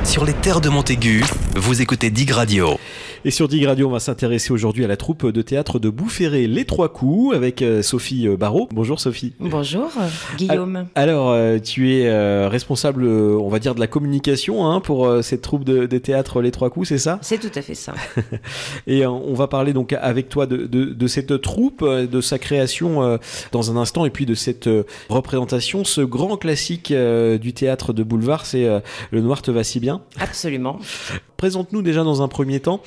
Sur les terres de Montaigu, vous écoutez Dig Radio. Et sur Dig Radio, on va s'intéresser aujourd'hui à la troupe de théâtre de Boufféré, Les Trois Coups, avec Sophie Barraud. Bonjour Sophie. Bonjour Guillaume. Alors, tu es responsable, on va dire, de la communication pour cette troupe de théâtre Les Trois Coups, c'est ça ? C'est tout à fait ça. Et on va parler donc avec toi de cette troupe, de sa création dans un instant, et puis de cette représentation, ce grand classique du théâtre de boulevard, c'est Le Noir te va si bien. Absolument. Présente-nous déjà dans un premier temps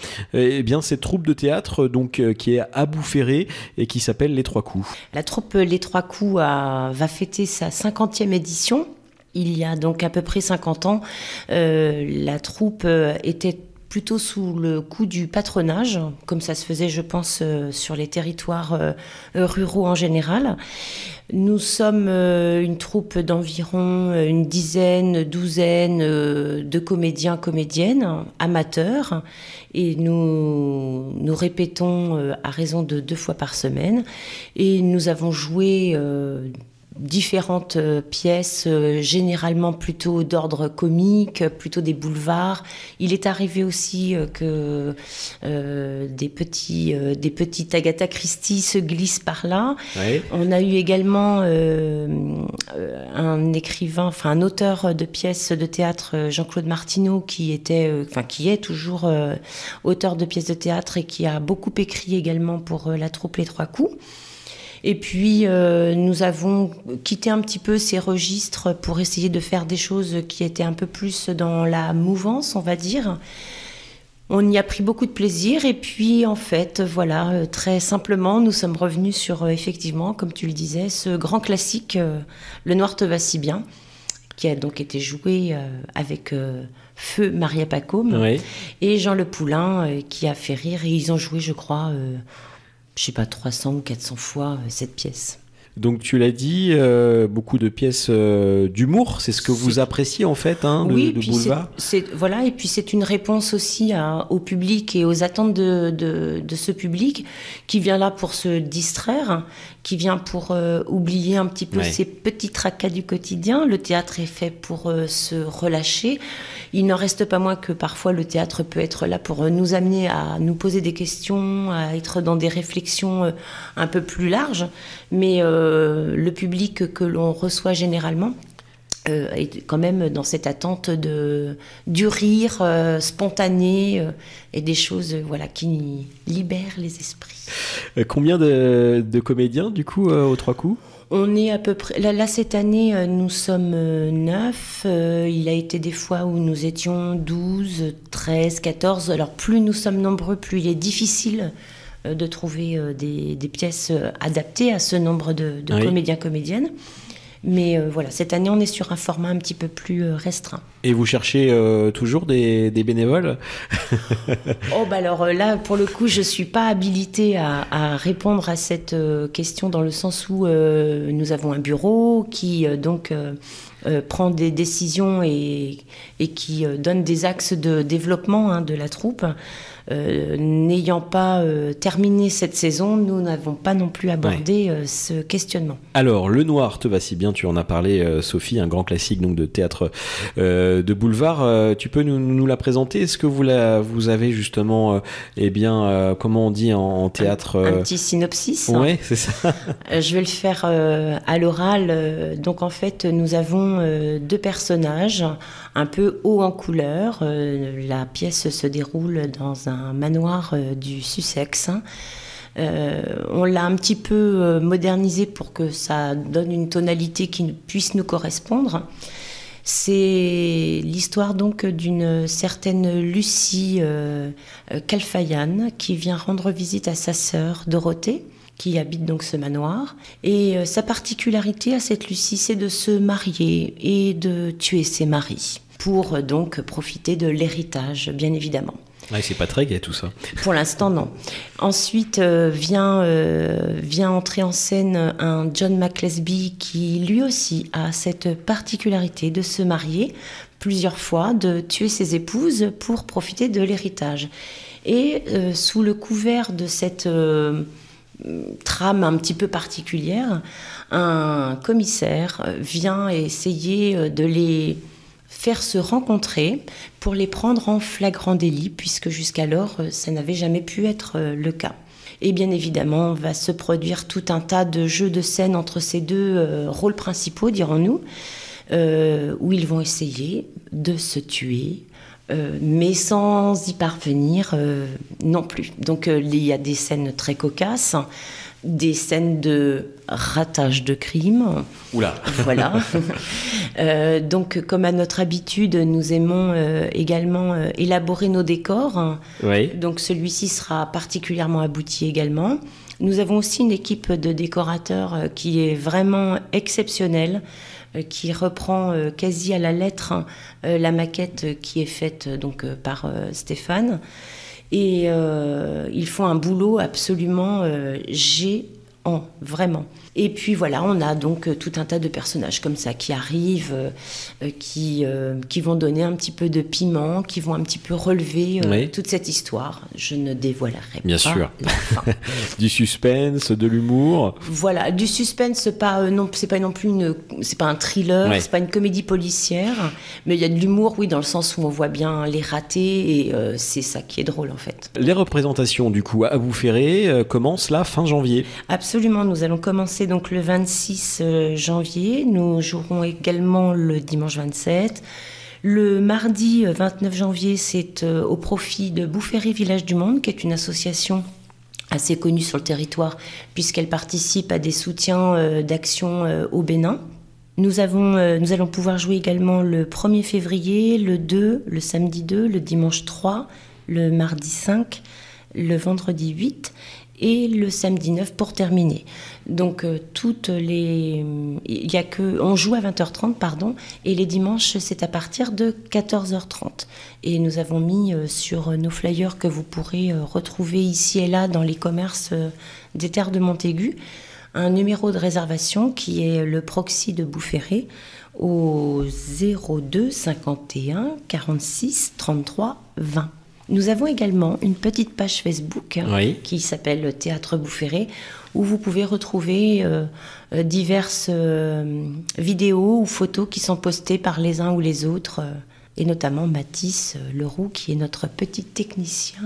cette troupe de théâtre qui est à Boufféré et qui s'appelle Les Trois Coups. La troupe Les Trois Coups va fêter sa 50e édition. Il y a donc à peu près 50 ans, la troupe était plutôt sous le coup du patronage, comme ça se faisait, je pense, sur les territoires ruraux en général. Nous sommes une troupe d'environ une douzaine de comédiens, comédiennes, amateurs, et nous répétons à raison de 2 fois par semaine. Et nous avons joué différentes pièces, généralement plutôt d'ordre comique, plutôt des boulevards. Il est arrivé aussi que des petits Agatha Christie se glissent par là. Oui. On a eu également un auteur de pièces de théâtre, Jean-Claude Martineau, qui est toujours auteur de pièces de théâtre et qui a beaucoup écrit également pour la troupe Les Trois Coups. Et puis, nous avons quitté un petit peu ces registres pour essayer de faire des choses qui étaient un peu plus dans la mouvance, on va dire. On y a pris beaucoup de plaisir. Et puis, en fait, voilà, très simplement, nous sommes revenus sur, effectivement, comme tu le disais, ce grand classique, Le Noir te va si bien, qui a donc été joué avec Feu Maria Pacôme, oui, et Jean Le Poulain, qui a fait rire. Et ils ont joué, je crois... 300 ou 400 fois cette pièce. Donc tu l'as dit, beaucoup de pièces d'humour, c'est ce que vous appréciez en fait, oui, de boulevard. Voilà, et puis c'est une réponse aussi au public et aux attentes de ce public qui vient là pour se distraire, qui vient pour oublier un petit peu ces petits tracas du quotidien. Le théâtre est fait pour se relâcher. Il n'en reste pas moins que parfois le théâtre peut être là pour nous amener à nous poser des questions, à être dans des réflexions un peu plus larges, mais le public que l'on reçoit généralement est quand même dans cette attente du rire spontané et des choses qui libèrent les esprits. Combien de comédiens du coup aux Trois Coups ? On est à peu près... Là, cette année, nous sommes 9. Il a été des fois où nous étions 12, 13, 14. Alors, plus nous sommes nombreux, plus il est difficile de trouver des pièces adaptées à ce nombre de comédiens, comédiennes. Mais voilà, cette année, on est sur un format un petit peu plus restreint. Et vous cherchez toujours des bénévoles ? Alors là, pour le coup, je ne suis pas habilitée à répondre à cette question dans le sens où nous avons un bureau qui prend des décisions et qui donne des axes de développement de la troupe. N'ayant pas terminé cette saison, nous n'avons pas non plus abordé ce questionnement. Alors, Le Noir te va si bien, tu en as parlé, Sophie, un grand classique donc de théâtre de boulevard. Tu peux nous la présenter ? Est-ce que vous avez justement, comment on dit en théâtre un petit synopsis. Oui, c'est ça. Je vais le faire à l'oral. Donc, en fait, nous avons 2 personnages un peu haut en couleur. La pièce se déroule dans un manoir du Sussex. On l'a un petit peu modernisé pour que ça donne une tonalité qui puisse nous correspondre. C'est l'histoire donc d'une certaine Lucie Kalfayan qui vient rendre visite à sa sœur Dorothée, qui habite donc ce manoir. Et sa particularité à cette Lucie, c'est de se marier et de tuer ses maris pour donc profiter de l'héritage, bien évidemment. Ouais, c'est pas très gai tout ça. Pour l'instant, non. Ensuite vient entrer en scène un John McLesby qui lui aussi a cette particularité de se marier plusieurs fois, de tuer ses épouses pour profiter de l'héritage. Et sous le couvert de cette trame un petit peu particulière, un commissaire vient essayer de les faire se rencontrer pour les prendre en flagrant délit, puisque jusqu'alors, ça n'avait jamais pu être le cas. Et bien évidemment, va se produire tout un tas de jeux de scène entre ces deux rôles principaux, dirons-nous, où ils vont essayer de se tuer, mais sans y parvenir non plus. Donc il y a des scènes très cocasses, des scènes de ratage de crime. Oula. Voilà. Donc, comme à notre habitude, nous aimons également élaborer nos décors. Oui. Donc, celui-ci sera particulièrement abouti également. Nous avons aussi une équipe de décorateurs qui est vraiment exceptionnelle, qui reprend quasi à la lettre la maquette qui est faite donc par Stéphane. Et ils font un boulot absolument géant, vraiment. Et puis voilà, on a donc tout un tas de personnages comme ça qui arrivent, qui vont donner un petit peu de piment, qui vont un petit peu relever toute cette histoire. Je ne dévoilerai Bien pas sûr. la fin. Du suspense, de l'humour. Voilà, du suspense, c'est pas non plus c'est pas un thriller, c'est pas une comédie policière, mais il y a de l'humour, oui, dans le sens où on voit bien les ratés et c'est ça qui est drôle en fait. Les représentations du coup à Bouferré commencent là fin janvier. Absolument, nous allons commencer donc le 26 janvier, nous jouerons également le dimanche 27. Le mardi 29 janvier, c'est au profit de Bouferré Village du Monde, qui est une association assez connue sur le territoire, puisqu'elle participe à des soutiens d'actions au Bénin. Nous allons pouvoir jouer également le 1er février, le 2, le samedi 2, le dimanche 3, le mardi 5, le vendredi 8 et le samedi 9 pour terminer. Donc on joue à 20h30 et les dimanches c'est à partir de 14h30. Et nous avons mis sur nos flyers que vous pourrez retrouver ici et là dans les commerces des terres de Montaigu un numéro de réservation qui est le proxy de Bouferré au 02 51 46 33 20. Nous avons également une petite page Facebook qui s'appelle Théâtre Bouferré, où vous pouvez retrouver diverses vidéos ou photos qui sont postées par les uns ou les autres, et notamment Mathis Leroux, qui est notre petit technicien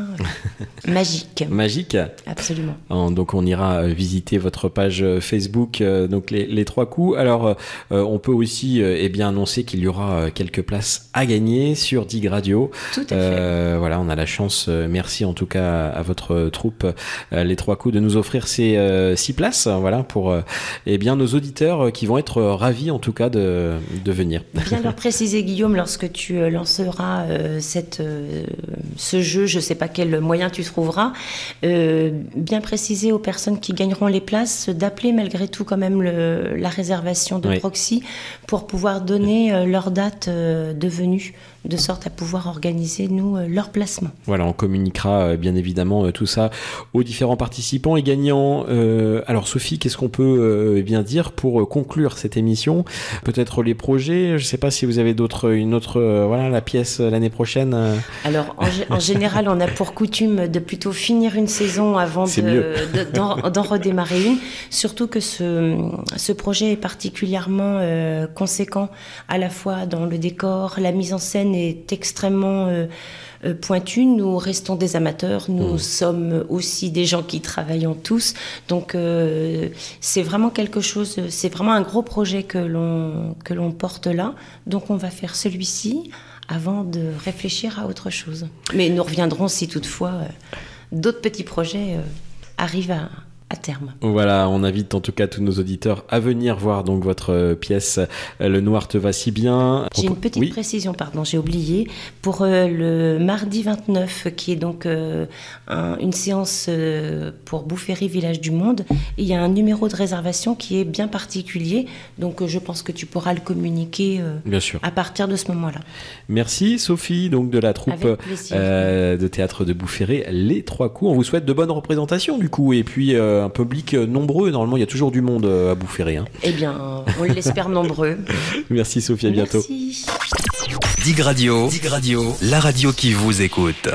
magique. Magique. Absolument. Donc on ira visiter votre page Facebook, donc les trois coups. Alors on peut aussi annoncer qu'il y aura quelques places à gagner sur Dig Radio. Tout à fait. Voilà, on a la chance, merci en tout cas à votre troupe, les trois coups, de nous offrir ces 6 places, voilà, pour nos auditeurs qui vont être ravis en tout cas de venir. Bien leur préciser, Guillaume, lorsque tu lanceras ce jeu, je ne sais pas quel moyen tu trouveras, bien préciser aux personnes qui gagneront les places d'appeler malgré tout quand même la réservation de proxy pour pouvoir donner leur date de venue, de sorte à pouvoir organiser, nous, leur placement. Voilà, on communiquera bien évidemment tout ça aux différents participants et gagnants. Alors Sophie, qu'est-ce qu'on peut dire pour conclure cette émission? Peut-être les projets, je ne sais pas si vous avez la pièce l'année prochaine. Alors en général, on a pour coutume de plutôt finir une saison avant d'en redémarrer une, surtout que ce projet est particulièrement conséquent à la fois dans le décor, la mise en scène est extrêmement pointue. Nous restons des amateurs, nous sommes aussi des gens qui travaillent tous, donc c'est vraiment quelque chose, c'est vraiment un gros projet que l'on porte là, donc on va faire celui-ci avant de réfléchir à autre chose. Mais nous reviendrons si toutefois d'autres petits projets arrivent à terme. Voilà, on invite en tout cas tous nos auditeurs à venir voir donc votre pièce Le Noir te va si bien. J'ai une petite précision, j'ai oublié. Pour le mardi 29, qui est donc une séance pour Bouferré Village du Monde, il y a un numéro de réservation qui est bien particulier, donc je pense que tu pourras le communiquer bien sûr à partir de ce moment-là. Merci Sophie, donc de la troupe de théâtre de Bouferré, Les Trois Coups. On vous souhaite de bonnes représentations du coup, et puis un public nombreux. Normalement, il y a toujours du monde à Bouferré. Eh bien, on l'espère nombreux. Merci Sophie, à bientôt. Merci. Dig Radio, la radio qui vous écoute.